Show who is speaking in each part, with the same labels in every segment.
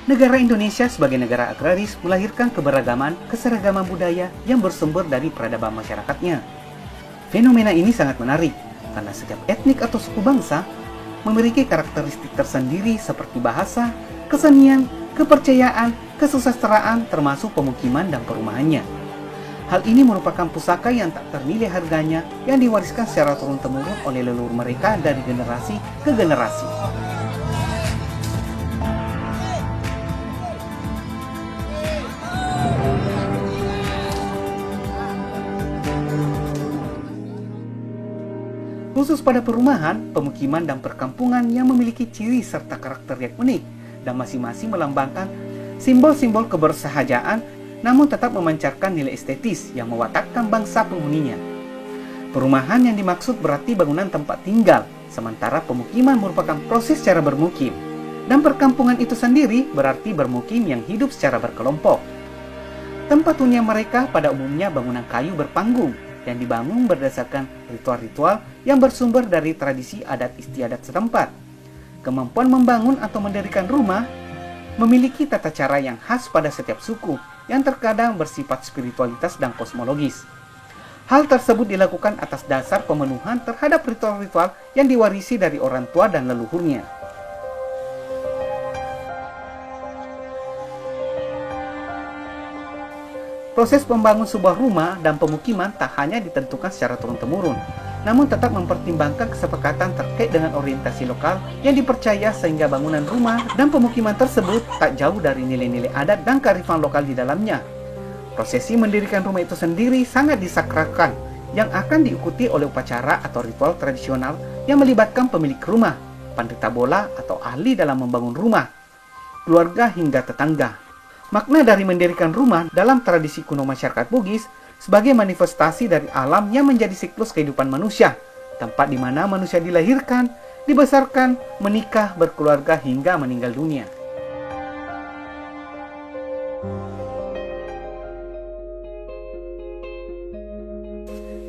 Speaker 1: Negara Indonesia sebagai negara agraris melahirkan keberagaman, keseragaman budaya yang bersumber dari peradaban masyarakatnya. Fenomena ini sangat menarik, karena setiap etnik atau suku bangsa memiliki karakteristik tersendiri seperti bahasa, kesenian, kepercayaan, kesusastraan, termasuk pemukiman dan perumahannya. Hal ini merupakan pusaka yang tak ternilai harganya yang diwariskan secara turun-temurun oleh leluhur mereka dari generasi ke generasi. Khusus pada perumahan, pemukiman, dan perkampungan yang memiliki ciri serta karakter yang unik dan masing-masing melambangkan simbol-simbol kebersahajaan namun tetap memancarkan nilai estetis yang mewatakkan bangsa penghuninya. Perumahan yang dimaksud berarti bangunan tempat tinggal, sementara pemukiman merupakan proses cara bermukim, dan perkampungan itu sendiri berarti bermukim yang hidup secara berkelompok. Tempat hunian mereka pada umumnya bangunan kayu berpanggung yang dibangun berdasarkan ritual-ritual yang bersumber dari tradisi adat istiadat setempat. Kemampuan membangun atau mendirikan rumah memiliki tata cara yang khas pada setiap suku yang terkadang bersifat spiritualitas dan kosmologis. Hal tersebut dilakukan atas dasar pemenuhan terhadap ritual-ritual yang diwarisi dari orang tua dan leluhurnya. Proses membangun sebuah rumah dan pemukiman tak hanya ditentukan secara turun-temurun, namun tetap mempertimbangkan kesepakatan terkait dengan orientasi lokal yang dipercaya sehingga bangunan rumah dan pemukiman tersebut tak jauh dari nilai-nilai adat dan kearifan lokal di dalamnya. Prosesi mendirikan rumah itu sendiri sangat disakralkan, yang akan diikuti oleh upacara atau ritual tradisional yang melibatkan pemilik rumah, pandita bola atau ahli dalam membangun rumah, keluarga hingga tetangga. Makna dari mendirikan rumah dalam tradisi kuno masyarakat Bugis sebagai manifestasi dari alam yang menjadi siklus kehidupan manusia, tempat di mana manusia dilahirkan, dibesarkan, menikah, berkeluarga, hingga meninggal dunia.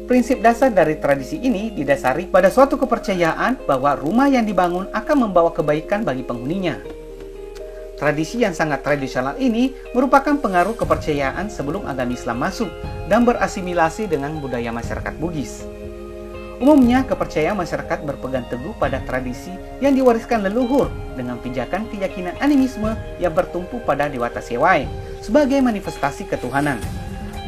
Speaker 1: Prinsip dasar dari tradisi ini didasari pada suatu kepercayaan bahwa rumah yang dibangun akan membawa kebaikan bagi penghuninya. Tradisi yang sangat tradisional ini merupakan pengaruh kepercayaan sebelum agama Islam masuk dan berasimilasi dengan budaya masyarakat Bugis. Umumnya, kepercayaan masyarakat berpegang teguh pada tradisi yang diwariskan leluhur dengan pijakan keyakinan animisme yang bertumpu pada Dewata Sewai sebagai manifestasi ketuhanan.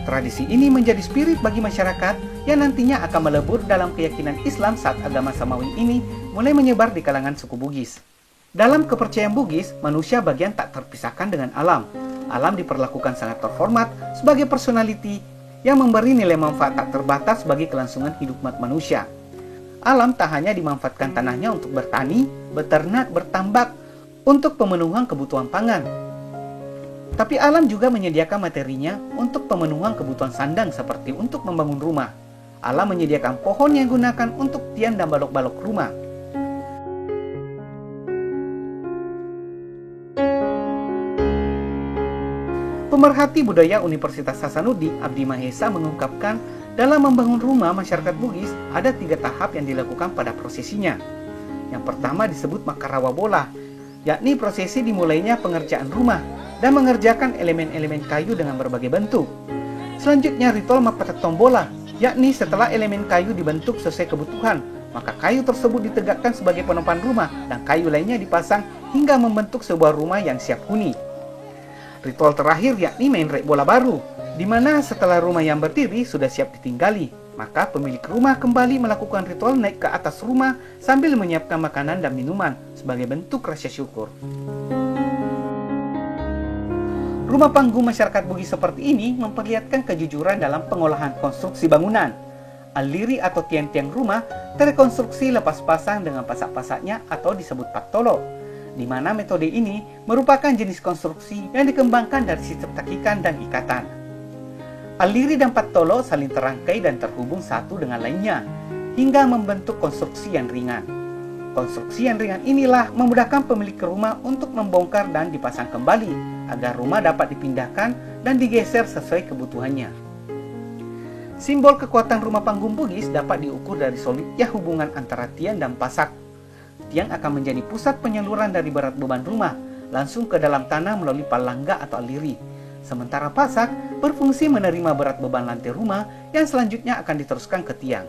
Speaker 1: Tradisi ini menjadi spirit bagi masyarakat yang nantinya akan melebur dalam keyakinan Islam saat agama Samawi ini mulai menyebar di kalangan suku Bugis. Dalam kepercayaan Bugis, manusia bagian tak terpisahkan dengan alam. Alam diperlakukan sangat terhormat sebagai personality yang memberi nilai manfaat tak terbatas bagi kelangsungan hidup umat manusia. Alam tak hanya dimanfaatkan tanahnya untuk bertani, beternak, bertambak, untuk pemenuhan kebutuhan pangan. Tapi alam juga menyediakan materinya untuk pemenuhan kebutuhan sandang seperti untuk membangun rumah. Alam menyediakan pohon yang digunakan untuk tiang dan balok-balok rumah. Pemerhati budaya Universitas Hasanuddin Abdi Mahesa mengungkapkan dalam membangun rumah masyarakat Bugis ada 3 tahap yang dilakukan pada prosesinya. Yang pertama disebut makarawa bola, yakni prosesi dimulainya pengerjaan rumah dan mengerjakan elemen-elemen kayu dengan berbagai bentuk. Selanjutnya ritual mapatat tombola, yakni setelah elemen kayu dibentuk sesuai kebutuhan, maka kayu tersebut ditegakkan sebagai penopang rumah dan kayu lainnya dipasang hingga membentuk sebuah rumah yang siap huni. Ritual terakhir yakni main rek bola baru, di mana setelah rumah yang berdiri sudah siap ditinggali, maka pemilik rumah kembali melakukan ritual naik ke atas rumah sambil menyiapkan makanan dan minuman sebagai bentuk rasa syukur. Rumah panggung masyarakat Bugis seperti ini memperlihatkan kejujuran dalam pengolahan konstruksi bangunan. Aliri atau tiang-tiang rumah terkonstruksi lepas pasang dengan pasak-pasaknya atau disebut pattolo, di mana metode ini merupakan jenis konstruksi yang dikembangkan dari sistem takikan dan ikatan. Aliri dan pattolo saling terangkai dan terhubung satu dengan lainnya, hingga membentuk konstruksi yang ringan. Konstruksi yang ringan inilah memudahkan pemilik rumah untuk membongkar dan dipasang kembali, agar rumah dapat dipindahkan dan digeser sesuai kebutuhannya. Simbol kekuatan rumah panggung Bugis dapat diukur dari solidnya hubungan antara tiang dan pasak. Tiang akan menjadi pusat penyaluran dari berat beban rumah, langsung ke dalam tanah melalui palangga atau aliri. Sementara pasak berfungsi menerima berat beban lantai rumah yang selanjutnya akan diteruskan ke tiang.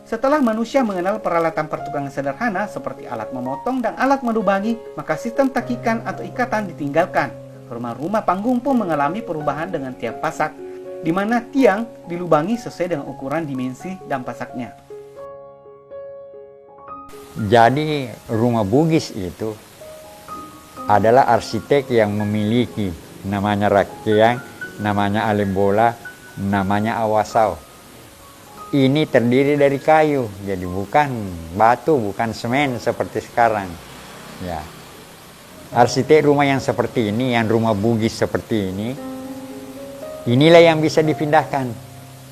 Speaker 1: Setelah manusia mengenal peralatan pertukangan sederhana seperti alat memotong dan alat melubangi, maka sistem takikan atau ikatan ditinggalkan. Rumah-rumah panggung pun mengalami perubahan dengan tiang pasak, di mana tiang dilubangi sesuai dengan ukuran dimensi dan pasaknya.
Speaker 2: Jadi rumah Bugis itu adalah arsitek yang memiliki namanya rakyang, namanya alembola, namanya awasau. Ini terdiri dari kayu, jadi bukan batu, bukan semen seperti sekarang. Ya. Arsitek rumah yang seperti ini, yang rumah Bugis seperti ini, inilah yang bisa dipindahkan.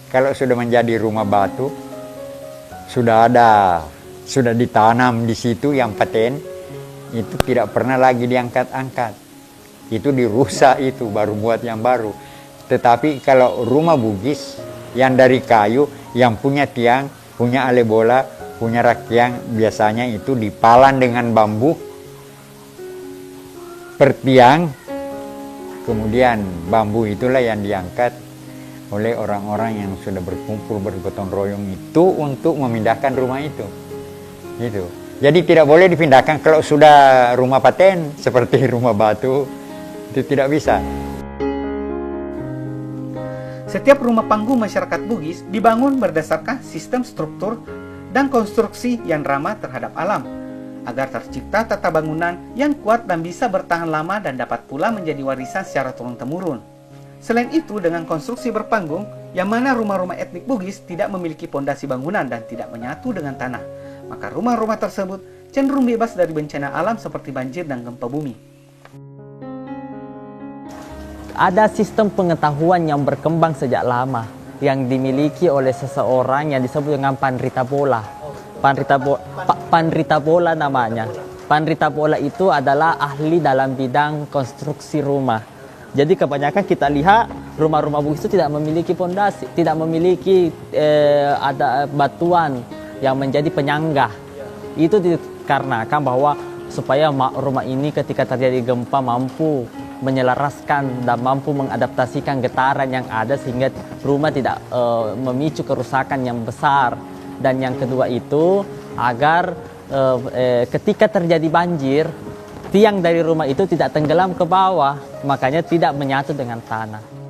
Speaker 2: Kalau sudah menjadi rumah batu, sudah ditanam di situ yang paten, itu tidak pernah lagi diangkat-angkat. Itu dirusak itu, baru buat yang baru. Tetapi kalau rumah Bugis yang dari kayu, yang punya tiang, punya alebola, punya rakyang, biasanya itu dipalan dengan bambu per tiang. Kemudian bambu itulah yang diangkat oleh orang-orang yang sudah berkumpul bergotong royong itu untuk memindahkan rumah itu. Gitu. Jadi tidak boleh dipindahkan kalau sudah rumah paten seperti rumah batu, itu tidak bisa.
Speaker 1: Setiap rumah panggung masyarakat Bugis dibangun berdasarkan sistem struktur dan konstruksi yang ramah terhadap alam, agar tercipta tata bangunan yang kuat dan bisa bertahan lama dan dapat pula menjadi warisan secara turun-temurun. Selain itu, dengan konstruksi berpanggung, yang mana rumah-rumah etnik Bugis tidak memiliki pondasi bangunan dan tidak menyatu dengan tanah, maka rumah-rumah tersebut cenderung bebas dari bencana alam seperti banjir dan gempa bumi.
Speaker 3: Ada sistem pengetahuan yang berkembang sejak lama yang dimiliki oleh seseorang yang disebut dengan Pandrita Bola. Pandrita Bola namanya. Pandrita Bola itu adalah ahli dalam bidang konstruksi rumah. Jadi kebanyakan kita lihat rumah-rumah Bugis itu tidak memiliki pondasi, tidak memiliki ada batuan yang menjadi penyangga. Itu dikarenakan bahwa supaya rumah ini ketika terjadi gempa mampu menyelaraskan dan mampu mengadaptasikan getaran yang ada sehingga rumah tidak memicu kerusakan yang besar. Dan yang kedua itu agar ketika terjadi banjir, tiang dari rumah itu tidak tenggelam ke bawah, makanya tidak menyatu dengan tanah.